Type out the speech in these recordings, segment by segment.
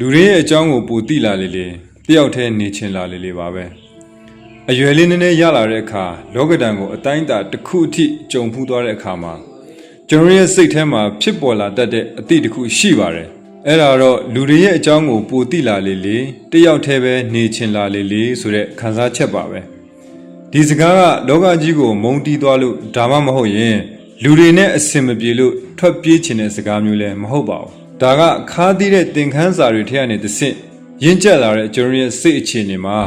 လူတွေရဲ့အကြောင်းကိုပိုသိလာလေလေတယောက်တည်းနေချင်လာလေလေပါပဲအရွယ်လေးနည်းနည်းရလာတဲ့အခါလောကဒဏ်ကိုအတိုင်းအတာတစ်ခုအထိကြုံဖူးသွားတဲ့အခါမှာကျွန်တော်ရဲ့စိတ်ထဲမှာဖြစ်ပေါ်လာတတ်တဲ့အသည့်တစ်ခုရှိပါတယ်အဲ့ဒါတော့လူတွေရဲ့အကြောင်းကိုပိုသိလာလေလေတယောက်တည်းပဲနေချင်လာလေလေဆိုတဲ့ခံစားချက်ပါပဲဒီစကားကလောကကြီးကိုမုန်းတီးသွားလို့ဒါမှမဟုတ်ရင်လူတွေနဲ့အစင်မပြေလို့ထွက်ပြေးချင်တဲ့စကားမျိုးလည်းမဟုတ်ပါဘူးဒါကခါးသီးတဲ့သင်ခန်းစာတွေထဲကနေတစ်ဆင့်ရင့်ကျက်လာတဲ့ကျွန်တော်ရဲ့စိတ်အခြေအနေမှာ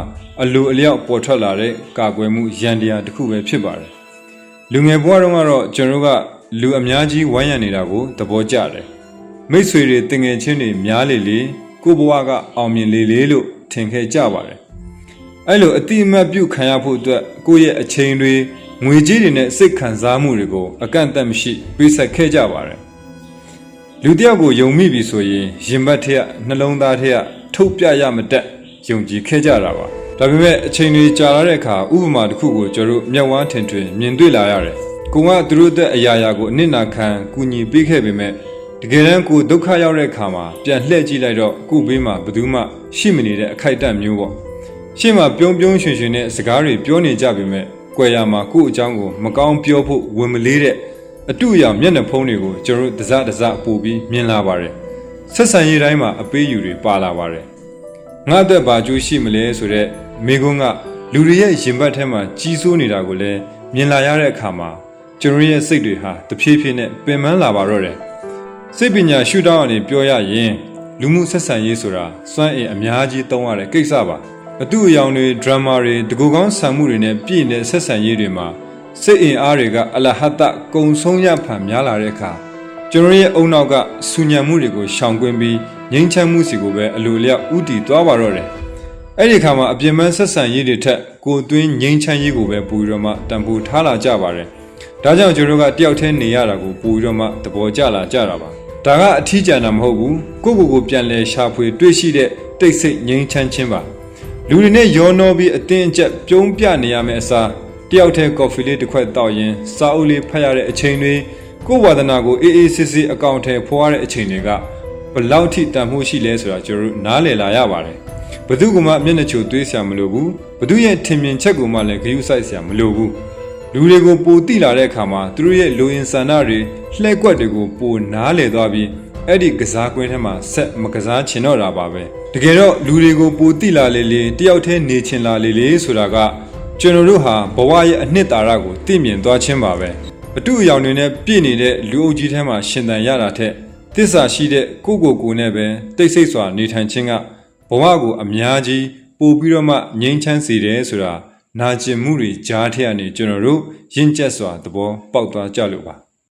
အလိုအလျောက်ပေါ်ထွက်လာတဲ့ကာကွယ်မှုရန်တရားတစ်ခုပဲဖြစ်ပါတယ်လူငယ်ဘဝတုန်းကတော့ကျွန်တော်ကလူအများကြီးဝိုင်းရံနေတာကိုသဘောကျတယ်မိတ်ဆွေတွေတငယ်ချင်းတွေများလေလေကိုဘဝကအောင်မြင်လေလေလို့ထင်ခဲ့ကြပါတယ်အဲ့လိုအတိအမှတ်ပြုခံရဖို့အတွက်ကိုယ့်ရဲ့အချိန်တွေငွေကြေးတွေနဲ့စိတ်ခံစားမှုတွေကိုအကန့်အသတ်မရှိပေးဆက်ခဲ့ကြပါတယ်လူတယောက်ကိုယုံမိပြီဆိုရင်ရင်ဘတ်ထက်နှလုံးသားထက်ထုတ်ပြရမတတ်ယုံကြည်ခဲ့ကြတာပါဒါပေမဲ့အချိန်တွေကြာလာတဲ့အခါဥပမာတစ်ခုကိုကျွန်တော်မျက်ဝန်းထင်ထင်မြင်တွေ့လာရတယ်ကိုကသူတို့တဲ့အရာရာကိုအနစ်နာခံကူညီပေးခဲ့ပေမဲ့တကယ်တမ်းကိုဒုက္ခရောက်တဲ့အခါမှာပြန်လှည့်ကြည့်လိုက်တော့ကိုဘေးမှာဘယ်သူမှရှိမနေတဲ့အခိုက်အတန့်မျိုးပေါ့ရှေ့မှာပြုံးရွှင်ရွှင်နဲ့စကားတွေပြောနေကြပေမဲ့ကွယ်ရမှာကို့အကြောင်းကိုမကောင်းပြောဖို့ဝင်မလေးတဲ့အတူအယောင်မျက်နှာဖုံးတွေကိုကျွန်တော်တစတစပို့ပြီးမြင်လာပါတယ်ဆက်ဆံရေးတိုင်းမှာအပေးယူတွေပါလာပါတယ်ငါ့အတွက်ဘာကျိုးရှိမလဲဆိုတဲ့မိကုန်းကလူတွေရဲ့ရင်ဘတ်ထဲမှာကြီးစိုးနေတာကိုလည်းမြင်လာရတဲ့အခါမှာကျွန်တော်ရဲ့စိတ်တွေဟာတဖြည်းဖြည်းနဲ့ပင်ပန်းလာပါတော့တယ်စိတ်ပညာရှုထောင့်ကနေပြောရရင်လူမှုဆက်ဆံရေးဆိုတာစွမ်းအင်အများကြီးသုံးရတဲ့ကိစ္စပါအတူအယောင်တွေဒရမာတွေတကူကောင်းဆံမှုတွေနဲ့ပြည့်တဲ့ဆက်ဆံရေးတွေမှာစိတ်အင်အားတွေကအလဟတကုံဆုံးရဖန်များလာတဲ့အခါကျွန်တော်ရဲ့အုံနောက်ကဆူညံမှုတွေကိုရှောင်ကွင်းပြီးငြိမ်းချမ်းမှုစီကိုပဲအလိုလျောက်ဥတည်သွားပါတော့တယ်အဲ့ဒီအခါမှာအပြင်းပန်းဆက်ဆံရေးတွေထက်ကိုယ်သွင်းငြိမ်းချမ်းရေးကိုပဲပူပြီးတော့မှတန်ဖိုးထားလာကြပါတယ်ဒါကြောင့်ကျွန်တော်ကတယောက်တည်းနေရတာကိုပူပြီးတော့မှသဘောကျလာကြတာပါဒါကအထီးကျန်တာမဟုတ်ဘူးကိုပြန်လဲရှာဖွေတွေ့ရှိတဲ့တိတ်ဆိတ်ငြိမ်းချမ်းခြင်းပါလူတွေနဲ့ရောနှောပြီးအတင်းအကျပ်ပြုံးပြနေရမယ့်အစားတယောက်တည်းကော်ဖီလေးတစ်ခွက်တောက်ရင်စာအုပ်လေးဖတ်ရတဲ့အချိန်တွေကိုယ်ဝါဒနာကိုအေးအေးဆေးဆေးအကောင့်ထဲဖွာရတဲ့အချိန်တွေကဘလောက်ထိတန်ဖိုးရှိလဲဆိုတာကျွန်တော်နားလည်လာရပါတယ်ဘသူကမှမျက်နှာချိုသွေးဆရာမလိုဘူးဘသူရဲ့ထင်မြင်ချက်ကိုမှလည်းဂရုစိုက်ဆရာမလိုဘူးလူတွေကိုပိုတိလာတဲ့အခါမှာသူတို့ရဲ့လူရင်ဆန္ဒတွေလှဲ့ကွက်တွေကိုပိုနားလည်သွားပြီးအဲ့ဒီကစားကွင်းထဲမှာဆက်မကစားချင်တော့တာပါပဲတကယ်တော့လူတွေကိုပိုတိလာလေလေတယောက်တည်းနေချင်လာလေလေဆိုတာကကျွန်တော်တို့ဟာဘဝရဲ့အနှစ်သာရကိုသိမြင်သွားခြင်းပါပဲအတူအယောင်တွေနဲ့ပြည့်နေတဲ့လူအုပ်ကြီးထဲမှာရှင်သန်ရတာထက်သစ္စာရှိတဲ့ကိုနဲ့ပဲတိတ်ဆိတ်စွာနေထိုင်ခြင်းကဘဝကိုအများကြီးပို့ပြီးတော့မှငြိမ်းချမ်းစေတယ်ဆိုတာနာကျင်မှုတွေကြားထဲကနေကျွန်တော်တို့ရင့်ကျက်စွာသဘောပေါက်သွားကြလို့ပါ